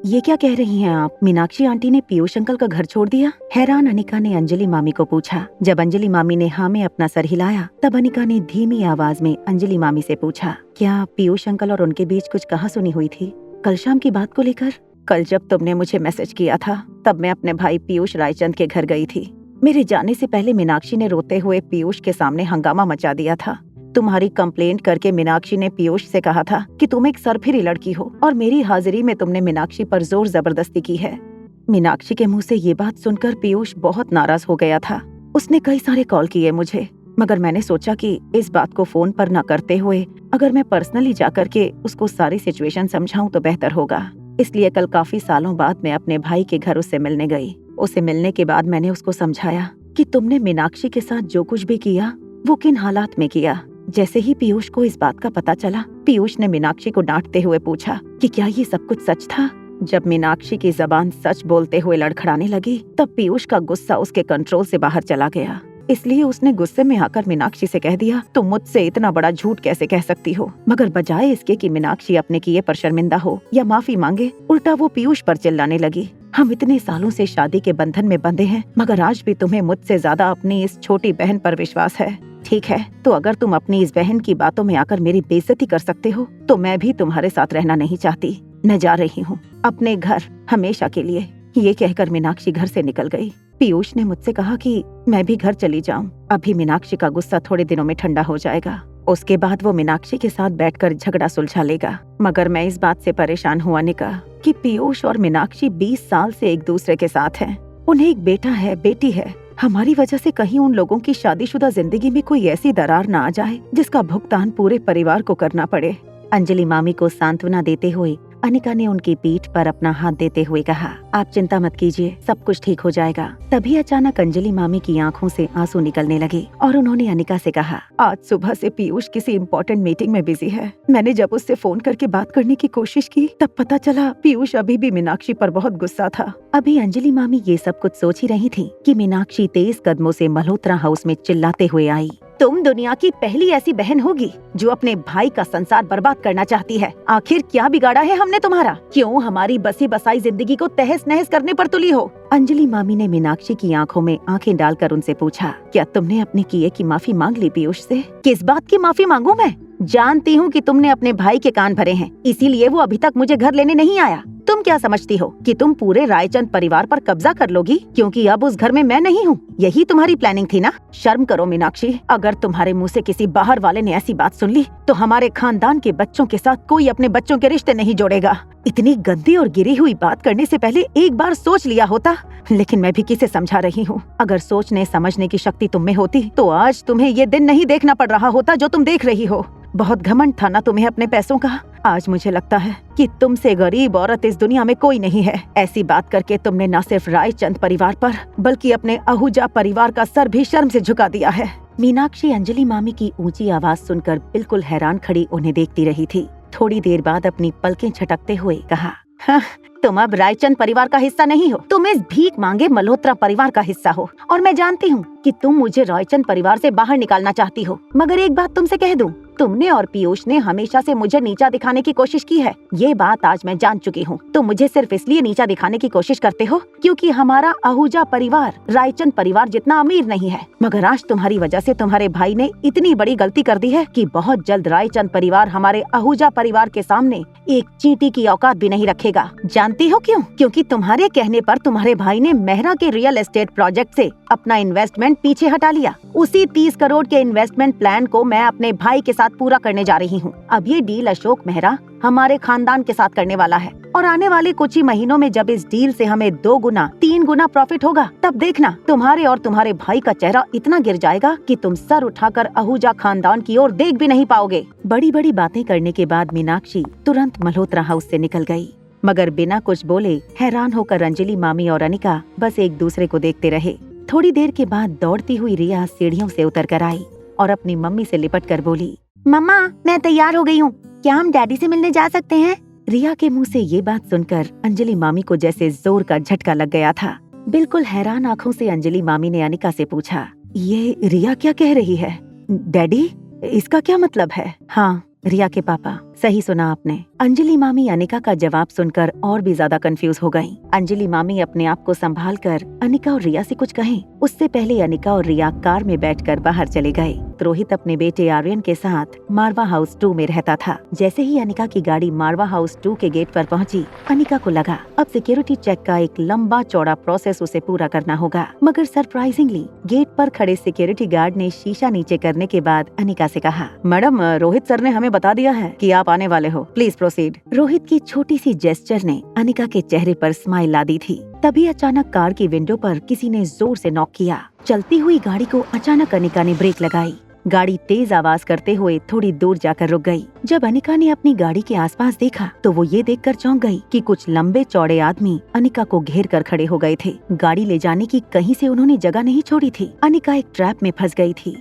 ये क्या कह रही हैं आप? मीनाक्षी आंटी ने पीयूष अंकल का घर छोड़ दिया? हैरान अनिका ने अंजलि मामी को पूछा। जब अंजलि मामी ने हाँ में अपना सर हिलाया तब अनिका ने धीमी आवाज में अंजलि मामी से पूछा, क्या पीयूष अंकल और उनके बीच कुछ कहासुनी हुई थी कल शाम की बात को लेकर? कल जब तुमने मुझे मैसेज किया था तब मैं अपने भाई पीयूष रायचंद के घर गई थी। मेरे जाने से पहले मीनाक्षी ने रोते हुए पीयूष के सामने हंगामा मचा दिया था। तुम्हारी कंप्लेंट करके मीनाक्षी ने पीयूष से कहा था कि तुम एक सरफिरी लड़की हो और मेरी हाजिरी में तुमने मीनाक्षी पर जोर जबरदस्ती की है। मीनाक्षी के मुंह से ये बात सुनकर पीयूष बहुत नाराज हो गया था। उसने कई सारे कॉल किए मुझे, मगर मैंने सोचा कि इस बात को फोन पर न करते हुए अगर मैं पर्सनली जाकर के उसको सारी सिचुएशन समझाऊं तो बेहतर होगा। इसलिए कल काफी सालों बाद मैं अपने भाई के घर उससे मिलने गई। उसे मिलने के बाद मैंने उसको समझाया कि तुमने मीनाक्षी के साथ जो कुछ भी किया वो किन हालात में किया। जैसे ही पीयूष को इस बात का पता चला, पीयूष ने मीनाक्षी को डांटते हुए पूछा कि क्या ये सब कुछ सच था। जब मीनाक्षी की जबान सच बोलते हुए लड़खड़ाने लगी तब पीयूष का गुस्सा उसके कंट्रोल से बाहर चला गया। इसलिए उसने गुस्से में आकर मीनाक्षी से कह दिया, तुम मुझसे इतना बड़ा झूठ कैसे कह सकती हो। मगर बजाय इसके कि मीनाक्षी अपने किए पर शर्मिंदा हो या माफी मांगे, उल्टा वो पीयूष पर चिल्लाने लगी। हम इतने सालों से शादी के बंधन में बंधे हैं, मगर आज भी तुम्हें मुझसे ज्यादा अपनी इस छोटी बहन पर विश्वास है। ठीक है, तो अगर तुम अपनी इस बहन की बातों में आकर मेरी बेइज्जती कर सकते हो तो मैं भी तुम्हारे साथ रहना नहीं चाहती। मैं जा रही हूँ अपने घर हमेशा के लिए। ये कहकर मीनाक्षी घर से निकल गई। पीयूष ने मुझसे कहा कि मैं भी घर चली जाऊं। अभी मीनाक्षी का गुस्सा थोड़े दिनों में ठंडा हो जाएगा, उसके बाद वो मीनाक्षी के साथ बैठकर झगड़ा सुलझा लेगा। मगर मैं इस बात से परेशान हुआ निका कि पीयूष और मीनाक्षी 20 साल से एक दूसरे के साथ हैं। उन्हें एक बेटा है, बेटी है। हमारी वजह से कहीं उन लोगों की शादीशुदा जिंदगी में कोई ऐसी दरार ना आ जाए जिसका भुगतान पूरे परिवार को करना पड़े। अंजलि मामी को सांत्वना देते हुए अनिका ने उनकी पीठ पर अपना हाथ देते हुए कहा, आप चिंता मत कीजिए, सब कुछ ठीक हो जाएगा। तभी अचानक अंजलि मामी की आंखों से आंसू निकलने लगे और उन्होंने अनिका से कहा, आज सुबह से पीयूष किसी इम्पोर्टेंट मीटिंग में बिजी है। मैंने जब उससे फोन करके बात करने की कोशिश की तब पता चला पीयूष अभी भी मीनाक्षी पर बहुत गुस्सा था। अभी अंजलि मामी ये सब कुछ सोच ही रही थी कि मीनाक्षी तेज कदमों से मल्होत्रा हाउस में चिल्लाते हुए आई। तुम दुनिया की पहली ऐसी बहन होगी जो अपने भाई का संसार बर्बाद करना चाहती है। आखिर क्या बिगाड़ा है हमने तुम्हारा? क्यों हमारी बसी बसाई जिंदगी को तहस नहस करने पर तुली हो? अंजलि मामी ने मीनाक्षी की आंखों में आंखें डालकर उनसे पूछा, क्या तुमने अपने किए की माफी मांग ली पीयूष से? किस बात की माफी मांगू मैं? जानती हूँ कि तुमने अपने भाई के कान भरे हैं, इसीलिए वो अभी तक मुझे घर लेने नहीं आया। तुम क्या समझती हो कि तुम पूरे रायचंद परिवार पर कब्जा कर लोगी क्योंकि अब उस घर में मैं नहीं हूँ? यही तुम्हारी प्लानिंग थी ना? शर्म करो मीनाक्षी, अगर तुम्हारे मुंह से किसी बाहर वाले ने ऐसी बात सुन ली तो हमारे खानदान के बच्चों के साथ कोई अपने बच्चों के रिश्ते नहीं जोड़ेगा। इतनी गंदी और गिरी हुई बात करने से पहले एक बार सोच लिया होता। लेकिन मैं भी किसे समझा रही हूँ? अगर सोचने समझने की शक्ति तुम में होती तो आज तुम्हें ये दिन नहीं देखना पड़ रहा होता जो तुम देख रही हो। बहुत घमंड था ना तुम्हें अपने पैसों का। आज मुझे लगता है कि तुमसे गरीब औरत इस दुनिया में कोई नहीं है। ऐसी बात करके तुमने न सिर्फ रायचंद परिवार पर बल्कि अपने आहूजा परिवार का सर भी शर्म से झुका दिया है। मीनाक्षी अंजलि मामी की ऊंची आवाज सुनकर बिल्कुल हैरान खड़ी उन्हें देखती रही थी। थोड़ी देर बाद अपनी पलकें झटकते हुए कहा, हाँ, तुम अब रायचंद परिवार का हिस्सा नहीं हो, तुम इस भीख मांगे मल्होत्रा परिवार का हिस्सा हो। और मैं जानती हूँ कि तुम मुझे रायचंद परिवार से बाहर निकालना चाहती हो। मगर एक बात तुमसे कह दूं, तुमने और पीयूष ने हमेशा से मुझे नीचा दिखाने की कोशिश की है। ये बात आज मैं जान चुकी हूँ। तुम मुझे सिर्फ इसलिए नीचा दिखाने की कोशिश करते हो क्योंकि हमारा आहूजा परिवार रायचंद परिवार जितना अमीर नहीं है। मगर आज तुम्हारी वजह से तुम्हारे भाई ने इतनी बड़ी गलती कर दी है कि बहुत जल्द रायचंद परिवार हमारे आहूजा परिवार के सामने एक चींटी की औकात भी नहीं रखेगा। जानती हो क्यों? क्योंकि तुम्हारे कहने पर तुम्हारे भाई ने मेहरा के रियल एस्टेट प्रोजेक्ट से अपना इन्वेस्टमेंट पीछे हटा लिया। उसी 30 करोड़ के इन्वेस्टमेंट प्लान को मैं अपने भाई के साथ पूरा करने जा रही हूँ। अब ये डील अशोक मेहरा हमारे खानदान के साथ करने वाला है और आने वाले कुछ ही महीनों में जब इस डील से हमें 2 गुना 3 गुना प्रॉफिट होगा तब देखना तुम्हारे और तुम्हारे भाई का चेहरा इतना गिर जाएगा कि तुम सर उठाकर आहूजा खानदान की ओर देख भी नहीं पाओगे। बड़ी बड़ी बातें करने के बाद मीनाक्षी तुरंत मल्होत्रा हाउस से निकल गई। मगर बिना कुछ बोले हैरान होकर अंजलि मामी और अनिका बस एक दूसरे को देखते रहे। थोड़ी देर के बाद दौड़ती हुई रिया सीढ़ियों से उतर कर आई और अपनी मम्मी से लिपट कर बोली, मम्मा मैं तैयार हो गई हूँ, क्या हम डैडी से मिलने जा सकते हैं? रिया के मुंह से ये बात सुनकर अंजलि मामी को जैसे जोर का झटका लग गया था। बिल्कुल हैरान आंखों से अंजलि मामी ने अनिका से पूछा, ये रिया क्या कह रही है? डैडी, इसका क्या मतलब है? हाँ, रिया के पापा, सही सुना आपने। अंजलि मामी अनिका का जवाब सुनकर और भी ज्यादा कंफ्यूज हो गईं। अंजलि मामी अपने आप को संभाल कर अनिका और रिया से कुछ कहें उससे पहले अनिका और रिया कार में बैठकर बाहर चले गए। रोहित अपने बेटे आर्यन के साथ मारवा हाउस 2 में रहता था। जैसे ही अनिका की गाड़ी मारवा हाउस 2 के गेट पर पहुंची, अनिका को लगा अब सिक्योरिटी चेक का एक लंबा चौड़ा प्रोसेस उसे पूरा करना होगा। मगर सरप्राइजिंगली गेट पर खड़े सिक्योरिटी गार्ड ने शीशा नीचे करने के बाद अनिका से कहा, मैडम रोहित सर ने हमें बता दिया है कि आप आने वाले हो, प्लीज प्रोसीड। रोहित की छोटी सी जेस्चर ने अनिका के चेहरे पर स्माइल ला दी थी। तभी अचानक कार की विंडो पर किसी ने जोर से नॉक किया। चलती हुई गाड़ी को अचानक अनिका ने ब्रेक लगाई। गाड़ी तेज आवाज करते हुए थोड़ी दूर जाकर रुक गई। जब अनिका ने अपनी गाड़ी के आसपास देखा तो वो ये देखकर चौंक गई कि कुछ लंबे चौड़े आदमी अनिका को घेर कर खड़े हो गए थे। गाड़ी ले जाने की कहीं से उन्होंने जगह नहीं छोड़ी थी। अनिका एक ट्रैप में फंस गई थी।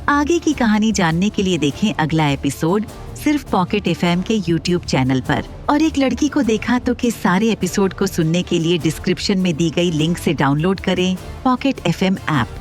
आगे की कहानी जानने के लिए देखें अगला एपिसोड सिर्फ पॉकेट एफएम के यूट्यूब चैनल पर। और एक लड़की को देखा तो के सारे एपिसोड को सुनने के लिए डिस्क्रिप्शन में दी गई लिंक से डाउनलोड करें पॉकेट एफएम ऐप।